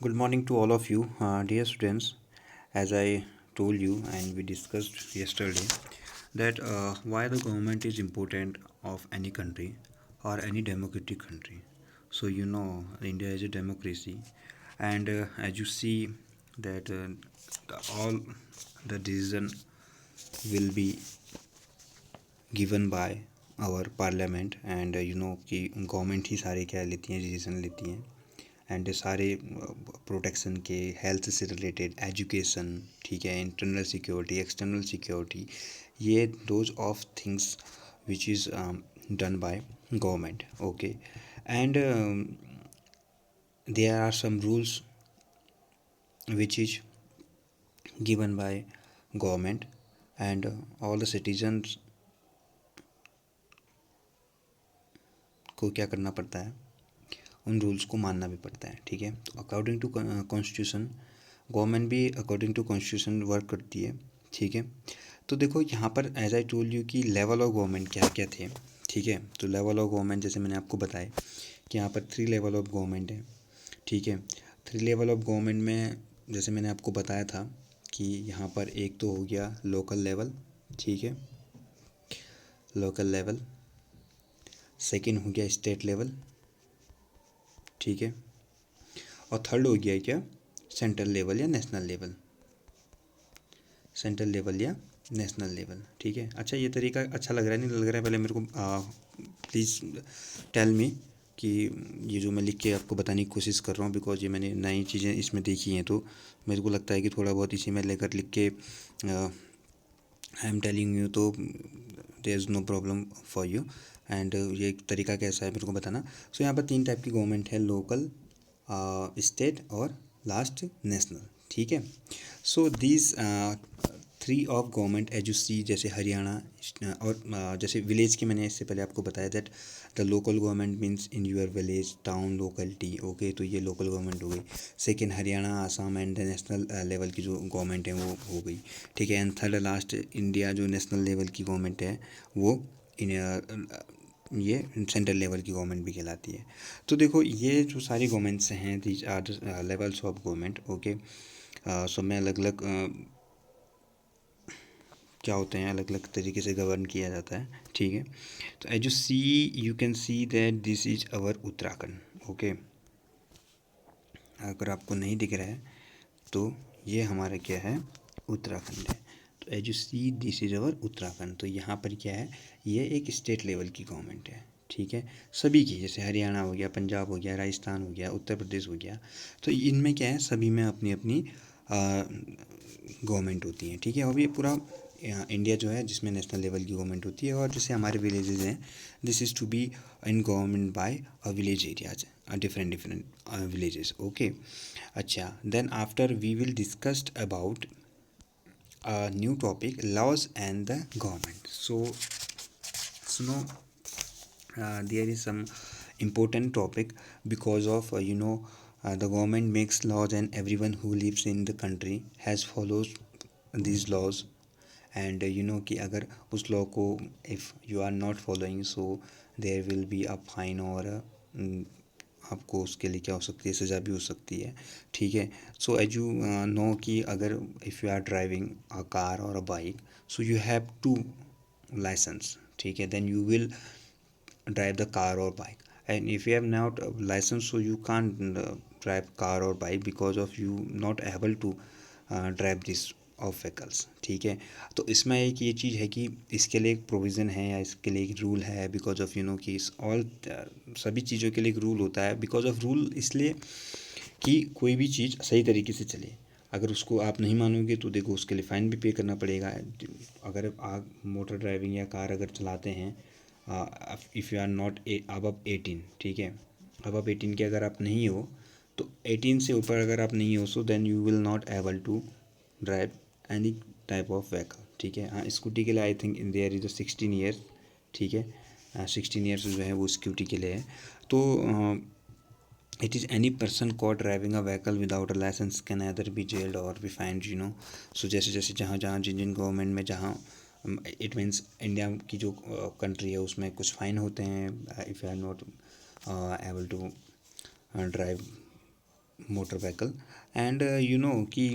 Good morning to all of you, dear students. As I told you and we discussed yesterday, that why the government is important of any country or any democratic country. So India is a democracy, and as you see that all the decision will be given by our parliament, and कि government ही सारे क्या लेती हैं, decision लेती हैं, and सारे protection के, health से रिलेटेड, एजुकेशन, ठीक है, इंटरनल सिक्योरिटी, एक्सटर्नल सिक्योरिटी, ये those of things which is done by government. Okay. And there are some rules which is given by government, and all the citizens को क्या करना पड़ता है, उन रूल्स को मानना भी पड़ता है. ठीक है. तो अकॉर्डिंग टू कॉन्स्टिट्यूशन, गवर्नमेंट भी अकॉर्डिंग टू कॉन्स्टिट्यूशन वर्क करती है. ठीक है. तो देखो यहाँ पर एज आई टोल्ड यू कि लेवल ऑफ गवर्नमेंट क्या क्या थे. ठीक है. तो लेवल ऑफ गवर्नमेंट जैसे मैंने आपको बताया कि यहाँ पर 3 लेवल ऑफ गवर्नमेंट है. ठीक है. 3 लेवल ऑफ गवर्नमेंट में जैसे मैंने आपको बताया था कि यहाँ पर एक तो हो गया लोकल लेवल. ठीक है, लोकल लेवल. सेकंड हो गया स्टेट लेवल. ठीक है. और थर्ड हो गया क्या, सेंट्रल लेवल या नेशनल लेवल. सेंट्रल लेवल या नेशनल लेवल. ठीक है. अच्छा, ये तरीका अच्छा लग रहा है नहीं लग रहा है, पहले मेरे को प्लीज़ टेल मी कि ये जो मैं लिख के आपको बताने की कोशिश कर रहा हूँ, बिकॉज ये मैंने नई चीज़ें इसमें देखी हैं, तो मेरे को लगता है कि थोड़ा बहुत इसी में लेकर लिख के आई एम टेलिंग यू, तो there is no problem for you. And ये तरीका कैसा है मेरे को बताना. सो यहाँ पर 3 टाइप की गवर्नमेंट है, लोकल, स्टेट और लास्ट नेशनल. ठीक है. So these 3 of government as you see, जैसे हरियाणा और जैसे विलेज की मैंने इससे पहले आपको बताया that the local government means in your village, town, locality. Okay, तो ये लोकल गवर्नमेंट हो गई. Second Haryana, Assam and national level की जो गवर्नमेंट है वो हो गई. ठीक है. एंड थर्ड लास्ट इंडिया, जो नेशनल लेवल की गवर्नमेंट है वो ये सेंट्रल लेवल की गवर्नमेंट भी कहलाती है. तो देखो ये जो सारी गवर्नमेंट्स हैं, these are levels of government. Okay. सब में अलग अलग क्या होते हैं, अलग अलग तरीके से गवर्न किया जाता है. ठीक है. तो as you see, you can see that this is our Uttarakhand. Okay. अगर आपको नहीं दिख रहा है तो ये हमारा क्या है, उत्तराखंड है. तो as you see this is our Uttarakhand. तो यहाँ पर क्या है, ये एक स्टेट लेवल की गवर्नमेंट है. ठीक है. सभी की, जैसे हरियाणा हो गया, पंजाब हो गया, राजस्थान हो गया, उत्तर प्रदेश हो गया, तो इनमें क्या है, सभी में अपनी अपनी गवर्नमेंट होती है. ठीक है. और ये पूरा इंडिया जो है जिसमें नेशनल लेवल की गवर्नमेंट होती है, और जैसे हमारे विलेजेस हैं, this is to be in government by village areas, different different villages. Okay. अच्छा, then after we will discussed about new topic, laws and the government. So सुनो, there is some important topic because of the government makes laws and everyone who lives in the country has follows these laws. And कि अगर उस law को if you are not following, so there will be a fine, और आपको उसके लिए क्या हो सकती है, सज़ा भी हो सकती है. ठीक है. सो एज यू नो कि अगर if you are driving a car और a bike, so you have to license. ठीक है. Then you will drive the car or bike, and if you have not license, so you can't drive car or bike because of you not able to drive this of vehicles. ठीक है. तो इसमें एक ये चीज़ है कि इसके लिए एक प्रोविज़न है या इसके लिए एक रूल है, बिकॉज ऑफ कि इस ऑल सभी चीज़ों के लिए एक रूल होता है. बिकॉज ऑफ रूल इसलिए कि कोई भी चीज़ सही तरीके से चले. अगर उसको आप नहीं मानोगे तो देखो उसके लिए फ़ाइन भी पे करना पड़ेगा. अगर आप मोटर ड्राइविंग या कार अगर चलाते हैं, if you are not above 18. ठीक है. अबव 18 के अगर आप नहीं हो, तो 18 से ऊपर अगर आप नहीं हो, so then you will not able to drive any type of vehicle. ठीक है. हाँ, स्कूटी के लिए I think there is 16 years. ठीक है. 16 ईयर्स जो है वो स्कूटी के लिए है. तो it is any person caught driving a vehicle without a license can either be jailed or be fined. सो जैसे जैसे जहाँ जहाँ जिन जिन गवर्नमेंट में जहाँ इट मीन्स इंडिया की जो कंट्री है उसमें कुछ फ़ाइन होते हैं if you are not able to drive motor vehicle. And you know कि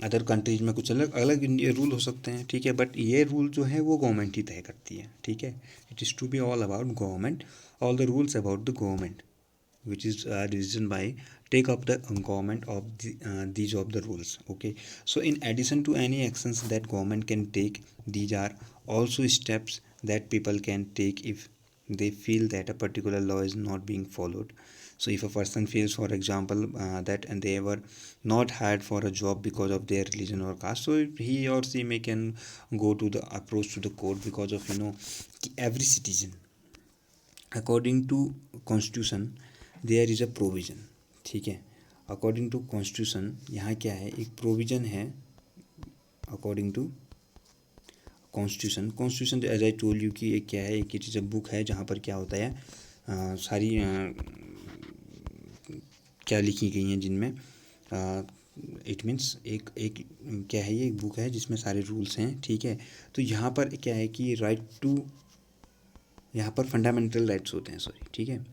अदर कंट्रीज में कुछ अलग अलग रूल हो सकते हैं, ठीक है, बट ये रूल जो है वो गवर्नमेंट ही तय करती है, ठीक है। It is to be all about government, all the rules about the government which is decision by take up the government of these of the rules, okay. So in addition to any actions that government can take, these are also steps that people can take if they feel that a particular law is not being followed. So if a person feels, for example, that and they were not hired for a job because of their religion or caste, so he or she may can go to the approach to the court, because of, you know, every citizen according to constitution there is a provision, ठीक है। According to constitution यहाँ क्या है, एक provision है according to constitution. Constitution as I told you कि एक क्या है, एक इट इज़ अ बुक है जहाँ पर क्या होता है, सारी क्या लिखी गई हैं जिनमें इट मीन्स एक एक क्या है, ये एक बुक है जिसमें सारे रूल्स हैं, ठीक है। तो यहाँ पर क्या है कि राइट टू, यहाँ पर फंडामेंटल राइट्स होते हैं, सॉरी, ठीक है।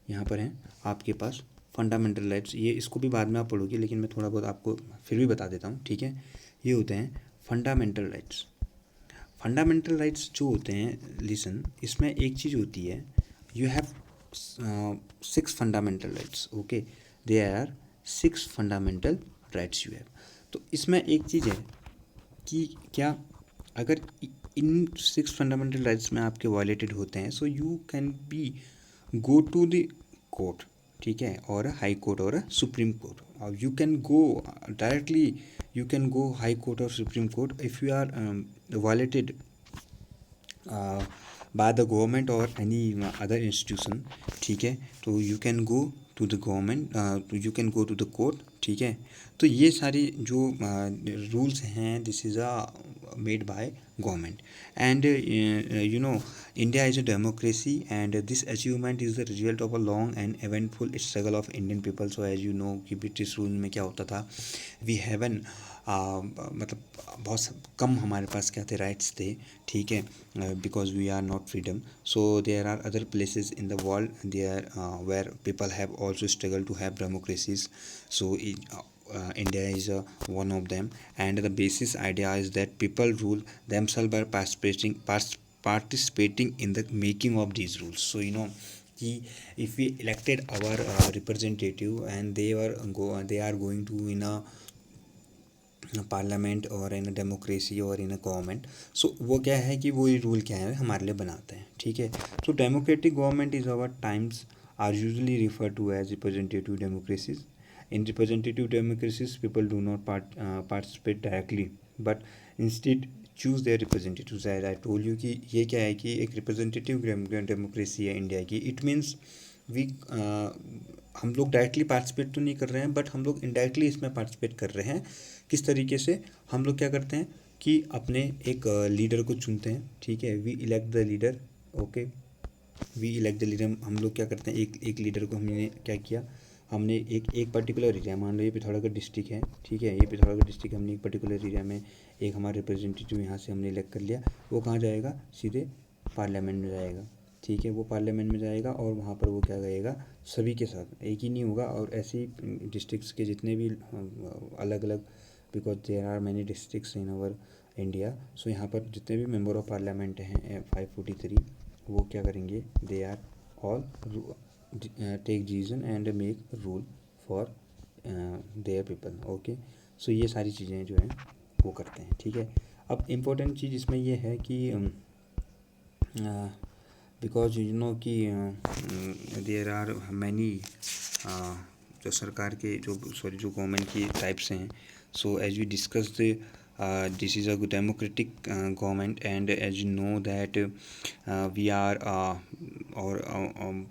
यहाँ पर हैं आपके पास फंडामेंटल राइट्स, ये इसको भी बाद में आप पढ़ोगे लेकिन मैं थोड़ा बहुत आपको फिर भी बता देता हूँ, ठीक है। ये होते हैं फंडामेंटल राइट्स। फंडामेंटल राइट्स जो होते हैं, लिसन, इसमें एक चीज़ होती है, you have 6 fundamental rights, okay. There are 6 fundamental rights you have. तो इसमें एक चीज़ है कि क्या अगर इन 6 फंडामेंटल राइट्स में आपके वायलेटेड होते हैं, so you can be go to the court, ठीक है, और हाई कोर्ट और supreme court. You can go directly, you can go high court और supreme court if you are violated by the government or any other institution, ठीक है। तो you can go to the government, you can go to the court, ठीक है। तो ये सारी जो रूल्स हैं, this is a made by government. And you know India is a democracy and this achievement is the result of a long and eventful struggle of Indian people. So as you know कि British rule में क्या होता था, we haven't मतलब बहुत कम हमारे पास क्या थे, राइट्स थे, ठीक है, because we are not freedom. So there are other places in the world there where people have also struggle to have democracies. सो India is one of them, and the basis idea is that people rule themselves by participating in the making of these rules. So you know कि if we elected our representative and they are going to in a parliament और in democracy और in government, सो वो क्या है कि वो ये rule क्या है हमारे लिए बनाते हैं, ठीक है। So democratic government is our times are usually refer to as representative democracies. In representative democracies people do not participate directly but instead choose their representatives. As I told you कि ये क्या है कि एक रिप्रेजेंटेटिव डेमोक्रेसी है India की। It means we हम लोग डायरेक्टली पार्टिसिपेट तो नहीं कर रहे हैं बट हम लोग इनडायरेक्टली इसमें पार्टिसिपेट कर रहे हैं। किस तरीके से हम लोग क्या करते हैं कि अपने एक लीडर को चुनते हैं, ठीक है, we elect the leader, okay, we elect the leader. हम लोग क्या करते हैं, एक लीडर को हमने क्या किया, हमने एक पर्टिकुलर एरिया, मान लो ये पिथौरागढ़ डिस्ट्रिक्ट है, ठीक है, ये पिथौरागढ़ डिस्ट्रिक्ट, हमने एक पर्टिकुलर एरिया में एक हमारा रिप्रेजेंटेटिव यहाँ से हमने इलेक्ट कर लिया। वो कहाँ जाएगा, सीधे पार्लियामेंट में जाएगा, ठीक है, वो पार्लियामेंट में जाएगा और वहाँ पर वो क्या करेगा, सभी के साथ एक ही नहीं होगा, और ऐसे ही डिस्ट्रिक्ट्स के जितने भी अलग अलग, because there are many districts in our India. So यहाँ पर जितने भी मेंबर ऑफ पार्लियामेंट हैं 543, वो क्या करेंगे, they are all take decision and make rule for their people, okay. So ये सारी चीज़ें जो हैं वो करते हैं, ठीक है। अब इम्पोर्टेंट चीज़ इसमें ये है कि बिकॉज यू नो कि देयर आर मैनी जो सरकार के जो जो गवर्नमेंट की टाइप्स हैं। So as we discuss this is a democratic government and as you know that we are और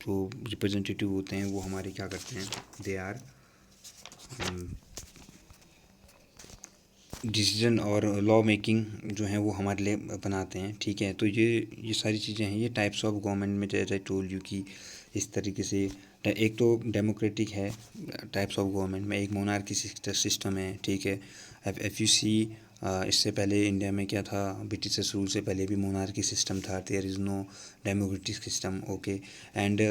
जो रिप्रेजेंटेटिव होते हैं वो हमारे क्या करते हैं, दे आर डिसीजन और लॉ मेकिंग जो है वो हमारे लिए बनाते हैं, ठीक है। तो ये सारी चीज़ें हैं, ये टाइप्स ऑफ गवर्नमेंट में जैसे आई टोल्ड यू कि इस तरीके से एक तो डेमोक्रेटिक है टाइप्स ऑफ गवर्नमेंट में, एक मोनार्की सिस्टम है, ठीक है। इफ़ यू सी इससे पहले इंडिया में क्या था, ब्रिटिशर्स रूल से पहले भी मोनार्की सिस्टम था, there is no democratic system, okay. And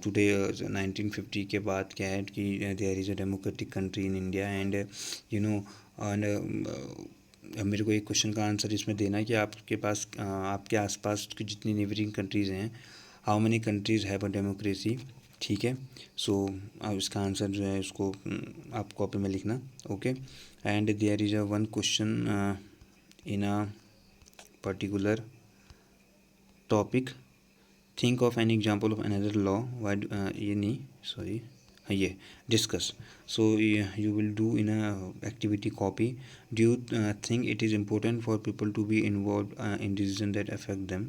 today 1950 के बाद क्या है कि there is a democratic country in India. And you know and मेरे को एक क्वेश्चन का आंसर इसमें देना है कि आपके पास आपके आसपास की जितनी नेबरिंग कंट्रीज़ हैं, how many countries have a democracy, ठीक है। सो इसका आंसर जो है उसको आप कॉपी में लिखना, okay. And there is a one question in a particular topic, think of an example of another law, why ये नहीं, सॉरी, ये discuss. So you will do in a activity copy. Do you think it is important for people to be involved in decisions that affect them?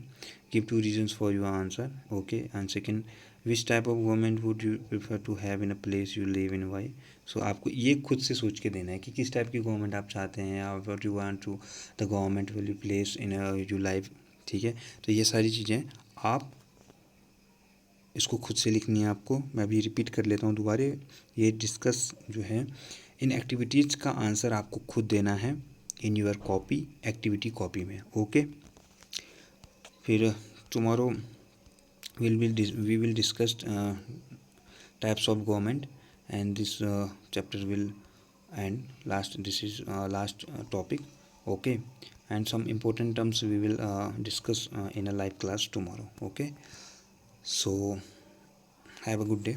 Give 2 reasons for your answer, okay. And second, which type of government would you prefer to have in a place you live in, why? So आपको ये खुद से सोच के देना है कि किस टाइप की गवर्नमेंट आप चाहते हैं, या what you want to the government will be placed in your life, ठीक है। तो ये सारी चीज़ें आप इसको खुद से लिखनी है आपको। मैं अभी रिपीट कर लेता हूँ दोबारा, ये डिस्कस जो है, इन एक्टिविटीज़ का आंसर आपको खुद देना है in your copy, activity copy में, ओके। फिर tomorrow we will discuss types of government, and this chapter will end last, this is last topic, okay. And some important terms we will discuss in a live class tomorrow, okay. So have a good day.